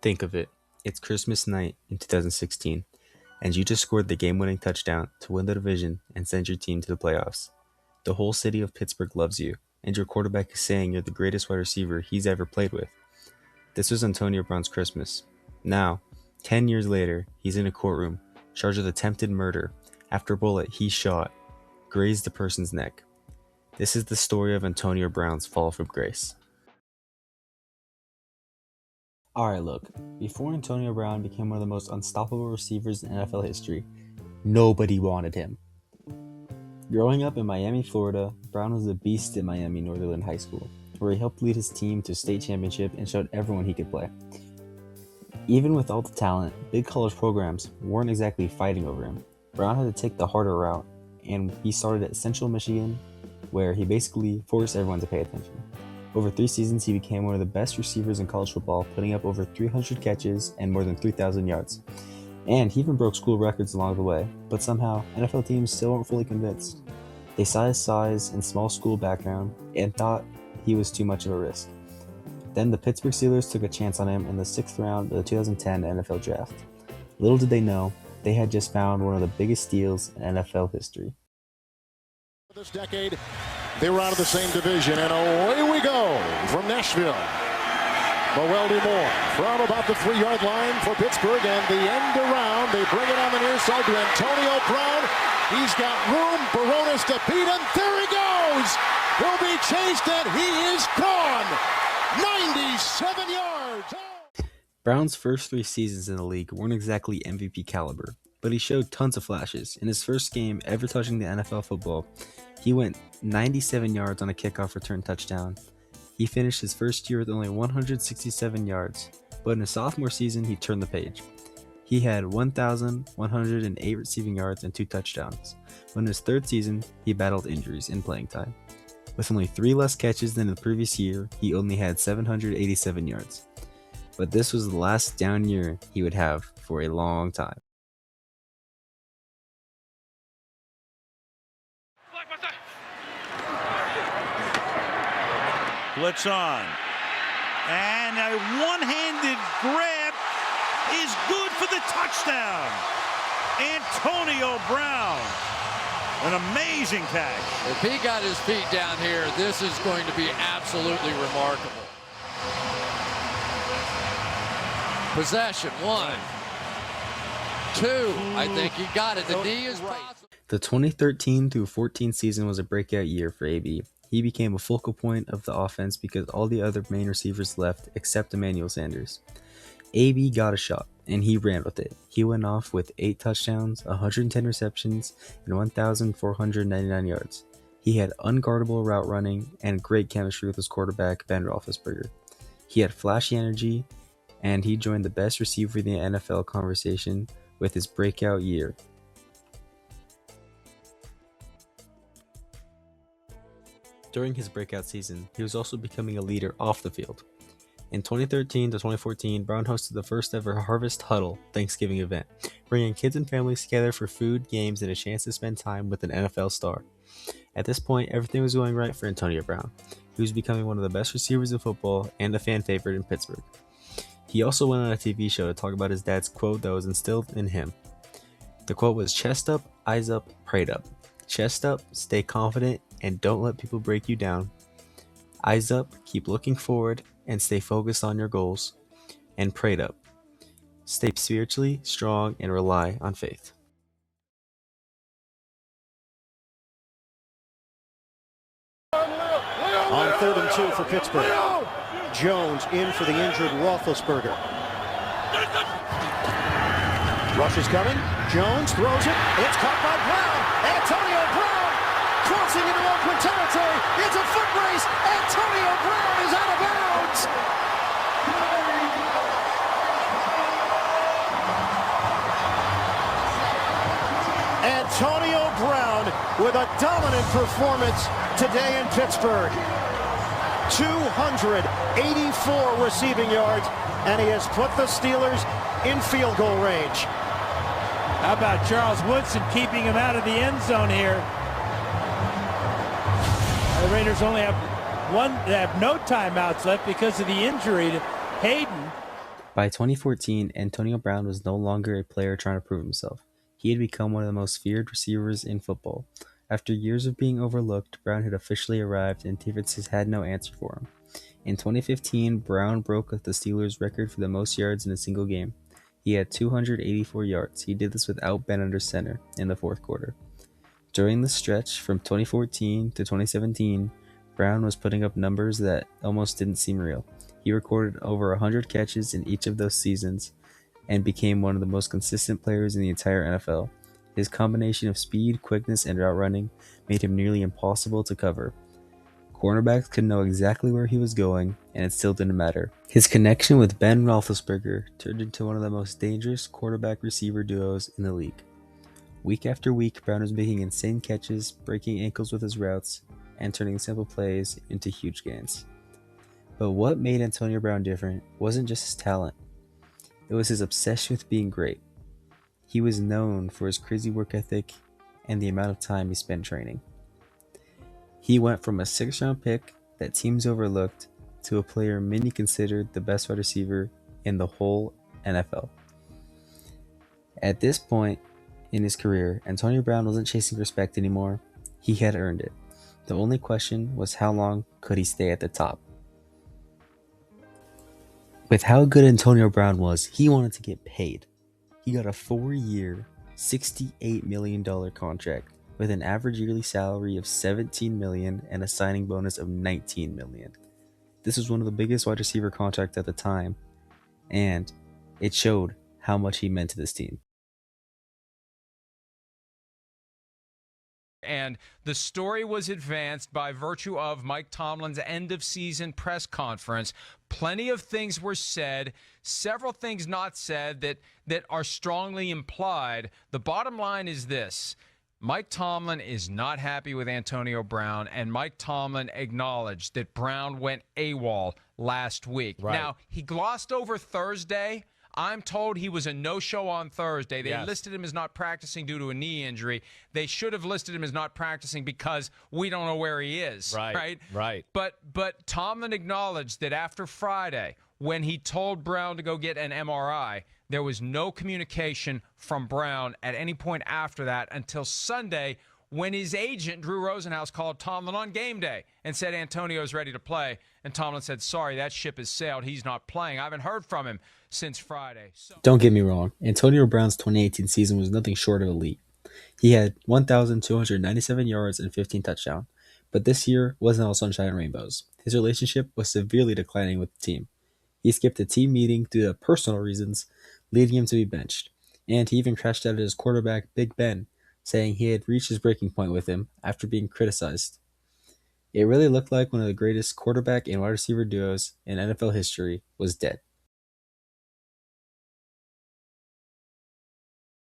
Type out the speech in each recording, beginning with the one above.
Think of it. It's Christmas night in 2016, and you just scored the game-winning touchdown to win the division and send your team to the playoffs. The whole city of Pittsburgh loves you, and your quarterback is saying you're the greatest wide receiver he's ever played with. This was Antonio Brown's Christmas. Now, 10 years later, he's in a courtroom, charged with attempted murder after a bullet he shot grazed the person's neck. This is the story of Antonio Brown's fall from grace. Alright, look, before Antonio Brown became one of the most unstoppable receivers in NFL history, nobody wanted him. Growing up in Miami, Florida, Brown was a beast at Miami Northern High School, where he helped lead his team to a state championship and showed everyone he could play. Even with all the talent, big college programs weren't exactly fighting over him. Brown had to take the harder route, and he started at Central Michigan, where he basically forced everyone to pay attention. Over 3 seasons, he became one of the best receivers in college football, putting up over 300 catches and more than 3,000 yards. And he even broke school records along the way, but somehow, NFL teams still weren't fully convinced. They saw his size and small school background and thought he was too much of a risk. Then the Pittsburgh Steelers took a chance on him in the 6th round of the 2010 NFL Draft. Little did they know, they had just found one of the biggest steals in NFL history. This decade, they were out of the same division, and away we go from Nashville. Moeldy Moore from about the 3-yard line for Pittsburgh, and the end around. They bring it on the near side to Antonio Brown. He's got room, Barones to beat, and there he goes. Will be chased, and he is gone. 97 yards. Brown's first 3 seasons in the league weren't exactly MVP caliber, but he showed tons of flashes. In his first game ever touching the NFL football, he went 97 yards on a kickoff return touchdown. He finished his first year with only 167 yards, but in his sophomore season he turned the page. He had 1,108 receiving yards and 2 touchdowns. But in his 3rd season, he battled injuries in playing time. With only 3 less catches than the previous year, he only had 787 yards. But this was the last down year he would have for a long time. Blitz on. And a one-handed grab is good for the touchdown. Antonio Brown. An amazing catch. If he got his feet down here, this is going to be absolutely remarkable. Possession, 1, 2. I think he got it. The knee is possible. The 2013 through 14 season was a breakout year for AB. He became a focal point of the offense because all the other main receivers left except Emmanuel Sanders. AB got a shot, and he ran with it. He went off with 8 touchdowns, 110 receptions, and 1,499 yards. He had unguardable route running and great chemistry with his quarterback, Ben Roethlisberger. He had flashy energy, and he joined the best receiver in the NFL conversation with his breakout year. During his breakout season, he was also becoming a leader off the field. In 2013 to 2014, Brown hosted the first ever Harvest Huddle Thanksgiving event, bringing kids and families together for food, games, and a chance to spend time with an NFL star. At this point, everything was going right for Antonio Brown. He was becoming one of the best receivers in football and a fan favorite in Pittsburgh. He also went on a TV show to talk about his dad's quote that was instilled in him. The quote was, "Chest up, eyes up, prayed up. Chest up, stay confident, and don't let people break you down. Eyes up, keep looking forward, and stay focused on your goals. And prayed up. Stay spiritually strong and rely on faith." On 3rd and 2 for Pittsburgh. Jones in for the injured Roethlisberger. Rush is coming. Jones throws it. It's caught by Brown. Antonio Brown crossing into open territory. It's a foot race. Antonio Brown is out of bounds. Antonio Brown with a dominant performance today in Pittsburgh. 284 receiving yards, and he has put the Steelers in field goal range. How about Charles Woodson keeping him out of the end zone here? The Raiders only have no timeouts left because of the injury to Hayden. By 2014, Antonio Brown was no longer a player trying to prove himself. He had become one of the most feared receivers in football. After years of being overlooked, Brown had officially arrived and defenses had no answer for him. In 2015, Brown broke the Steelers' record for the most yards in a single game. He had 284 yards. He did this without Ben under center in the fourth quarter. During the stretch from 2014 to 2017, Brown was putting up numbers that almost didn't seem real. He recorded over 100 catches in each of those seasons and became one of the most consistent players in the entire NFL. His combination of speed, quickness, and route running made him nearly impossible to cover. Cornerbacks could know exactly where he was going, and it still didn't matter. His connection with Ben Roethlisberger turned into one of the most dangerous quarterback-receiver duos in the league. Week after week, Brown was making insane catches, breaking ankles with his routes, and turning simple plays into huge gains. But what made Antonio Brown different wasn't just his talent. It was his obsession with being great. He was known for his crazy work ethic and the amount of time he spent training. He went from a 6th-round pick that teams overlooked to a player many considered the best wide receiver in the whole NFL. At this point in his career, Antonio Brown wasn't chasing respect anymore. He had earned it. The only question was how long could he stay at the top. With how good Antonio Brown was, he wanted to get paid. He got a 4-year, $68 million contract with an average yearly salary of $17 million and a signing bonus of $19 million. This was one of the biggest wide receiver contracts at the time, and it showed how much he meant to this team. And the story was advanced by virtue of Mike Tomlin's end-of-season press conference. Plenty of things were said, several things not said that are strongly implied. The bottom line is this. Mike Tomlin is not happy with Antonio Brown, and Mike Tomlin acknowledged that Brown went AWOL last week. Right. Now, he glossed over Thursday. I'm told he was a no-show on Thursday. They listed him as not practicing due to a knee injury. They should have listed him as not practicing because we don't know where he is. Right. But Tomlin acknowledged that after Friday, when he told Brown to go get an MRI, there was no communication from Brown at any point after that until Sunday, when his agent, Drew Rosenhaus, called Tomlin on game day and said Antonio's ready to play. And Tomlin said, sorry, that ship has sailed. He's not playing. I haven't heard from him since Friday. Don't get me wrong. Antonio Brown's 2018 season was nothing short of elite. He had 1,297 yards and 15 touchdowns. But this year wasn't all sunshine and rainbows. His relationship was severely declining with the team. He skipped a team meeting due to personal reasons, leading him to be benched. And he even crashed out at his quarterback, Big Ben, saying he had reached his breaking point with him after being criticized. It really looked like one of the greatest quarterback and wide receiver duos in NFL history was dead.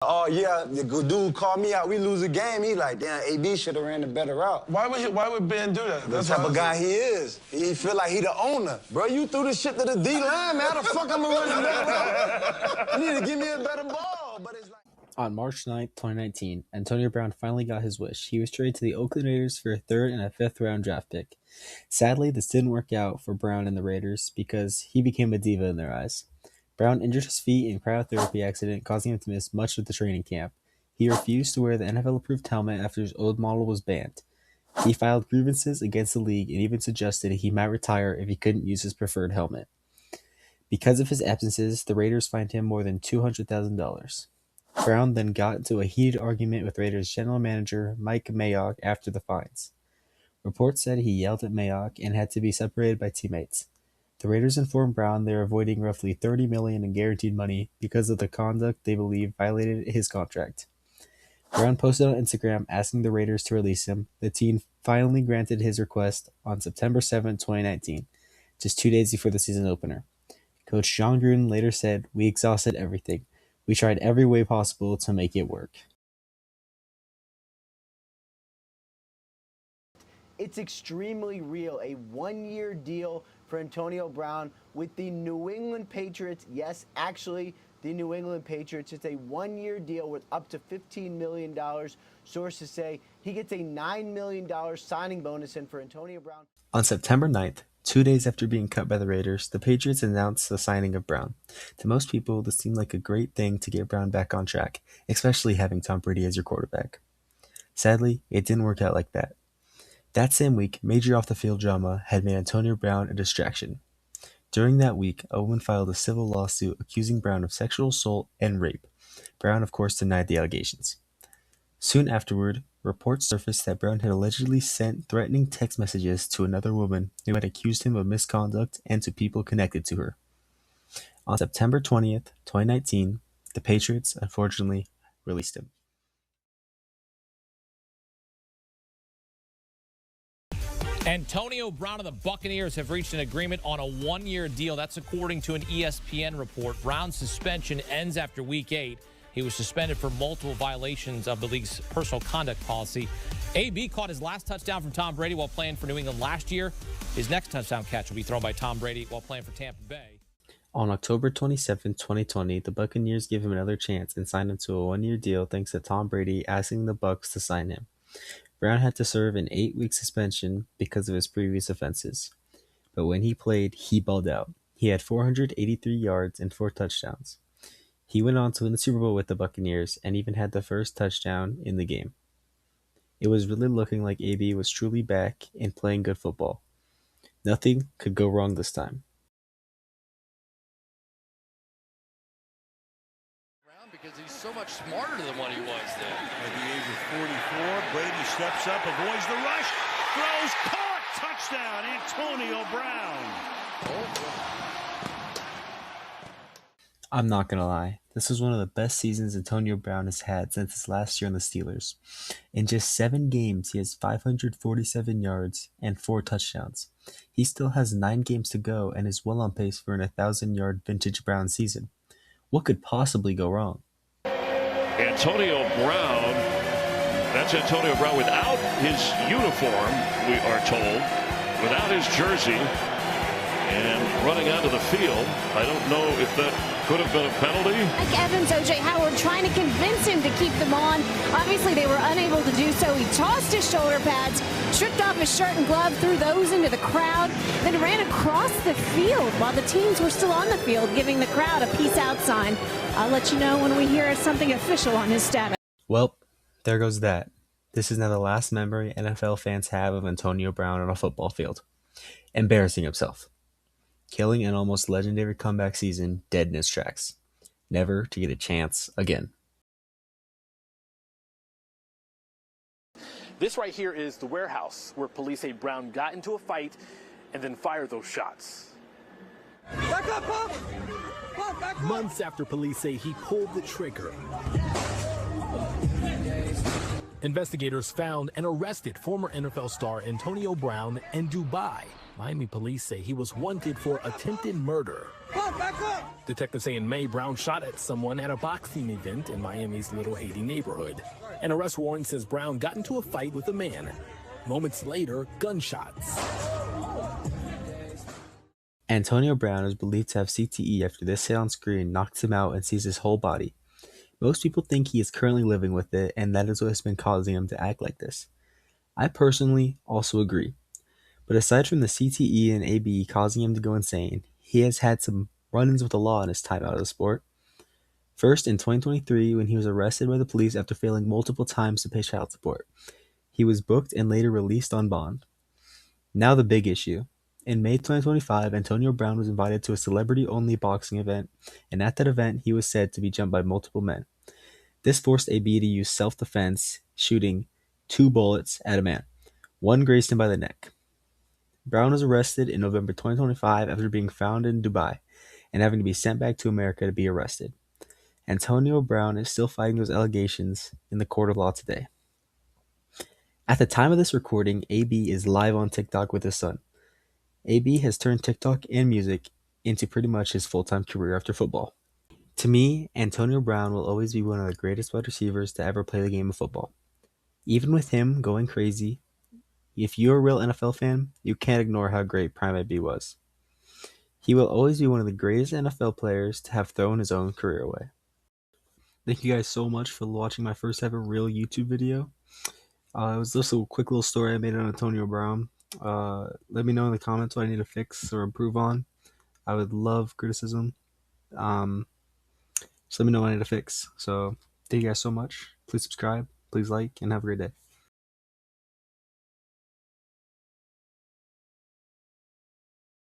Oh, yeah, the good dude called me out. We lose a game. He like, damn, AB should have ran a better route. Why would Ben do that? That's the type of guy he is. He feel like he the owner. Bro, you threw this shit to the D-line, man. How the fuck I'm going to run a better route? You need to give me a better ball. But it's like... On March 9, 2019, Antonio Brown finally got his wish. He was traded to the Oakland Raiders for a 3rd and a 5th round draft pick. Sadly, this didn't work out for Brown and the Raiders because he became a diva in their eyes. Brown injured his feet in a cryotherapy accident, causing him to miss much of the training camp. He refused to wear the NFL-approved helmet after his old model was banned. He filed grievances against the league and even suggested he might retire if he couldn't use his preferred helmet. Because of his absences, the Raiders fined him more than $200,000. Brown then got into a heated argument with Raiders general manager Mike Mayock after the fines. Reports said he yelled at Mayock and had to be separated by teammates. The Raiders informed Brown they were avoiding roughly $30 million in guaranteed money because of the conduct they believe violated his contract. Brown posted on Instagram asking the Raiders to release him. The team finally granted his request on September 7, 2019, just 2 days before the season opener. Coach John Gruden later said, "We exhausted everything. We tried every way possible to make it work." It's extremely real. A 1-year deal for Antonio Brown with the New England Patriots. Yes, actually, the New England Patriots. It's a 1-year deal with up to $15 million. Sources say he gets a $9 million signing bonus in for Antonio Brown. On September 9th, 2 days after being cut by the Raiders, the Patriots announced the signing of Brown. To most people, this seemed like a great thing to get Brown back on track, especially having Tom Brady as your quarterback. Sadly, it didn't work out like that. That same week, major off-the-field drama had made Antonio Brown a distraction. During that week, a woman filed a civil lawsuit accusing Brown of sexual assault and rape. Brown, of course, denied the allegations. Soon afterward, reports surfaced that Brown had allegedly sent threatening text messages to another woman who had accused him of misconduct and to people connected to her. On September 20th, 2019, the Patriots, unfortunately, released him. Antonio Brown and the Buccaneers have reached an agreement on a one-year deal. That's according to an ESPN report. Brown's suspension ends after Week 8. He was suspended for multiple violations of the league's personal conduct policy. AB caught his last touchdown from Tom Brady while playing for New England last year. His next touchdown catch will be thrown by Tom Brady while playing for Tampa Bay. On October 27, 2020, the Buccaneers gave him another chance and signed him to a one-year deal thanks to Tom Brady asking the Bucs to sign him. Brown had to serve an 8-week suspension because of his previous offenses. But when he played, he balled out. He had 483 yards and 4 touchdowns. He went on to win the Super Bowl with the Buccaneers and even had the first touchdown in the game. It was really looking like AB was truly back and playing good football. Nothing could go wrong this time. Because he's so much smarter than what he was then. At the age of 44, Brady steps up, avoids the rush, throws, caught, touchdown, Antonio Brown. I'm not going to lie, this was one of the best seasons Antonio Brown has had since his last year on the Steelers. In just 7 games, he has 547 yards and 4 touchdowns. He still has 9 games to go and is well on pace for an 1,000-yard vintage Brown season. What could possibly go wrong? Antonio Brown, that's Antonio Brown without his uniform, we are told, without his jersey, and running onto the field. I don't know if that could have been a penalty. Mike Evans, O.J. Howard trying to convince him to keep them on. Obviously, they were unable to do so. He tossed his shoulder pads, stripped off his shirt and glove, threw those into the crowd, then ran across the field while the teams were still on the field, giving the crowd a peace out sign. I'll let you know when we hear something official on his status. Well, there goes that. This is now the last memory NFL fans have of Antonio Brown on a football field. Embarrassing himself. Killing an almost legendary comeback season dead in his tracks. Never to get a chance again. This right here is the warehouse where police say Brown got into a fight and then fired those shots. Back up, Pop! Pop, back up! Months after police say he pulled the trigger, investigators found and arrested former NFL star Antonio Brown in Dubai. Miami police say he was wanted for attempted murder. Pop, back up! Detectives say in May, Brown shot at someone at a boxing event in Miami's Little Haiti neighborhood. An arrest warrant says Brown got into a fight with a man. Moments later, gunshots. Antonio Brown is believed to have CTE after this hit on screen knocks him out and sees his whole body. Most people think he is currently living with it, and that is what has been causing him to act like this. I personally also agree. But aside from the CTE and AB causing him to go insane, he has had some run-ins with the law in his time out of the sport. First, in 2023, when he was arrested by the police after failing multiple times to pay child support. He was booked and later released on bond. Now the big issue. In May 2025, Antonio Brown was invited to a celebrity-only boxing event, and at that event, he was said to be jumped by multiple men. This forced AB to use self-defense, shooting 2 bullets at a man. One grazed him by the neck. Brown was arrested in November 2025 after being found in Dubai and having to be sent back to America to be arrested. Antonio Brown is still fighting those allegations in the court of law today. At the time of this recording, AB is live on TikTok with his son. AB has turned TikTok and music into pretty much his full-time career after football. To me, Antonio Brown will always be one of the greatest wide receivers to ever play the game of football. Even with him going crazy, if you're a real NFL fan, you can't ignore how great Prime AB was. He will always be one of the greatest NFL players to have thrown his own career away. Thank you guys so much for watching my first ever real YouTube video. It was just a quick little story I made on Antonio Brown. Let me know in the comments what I need to fix or improve on. I would love criticism. Just let me know what I need to fix. So thank you guys so much. Please subscribe, please like, and have a great day.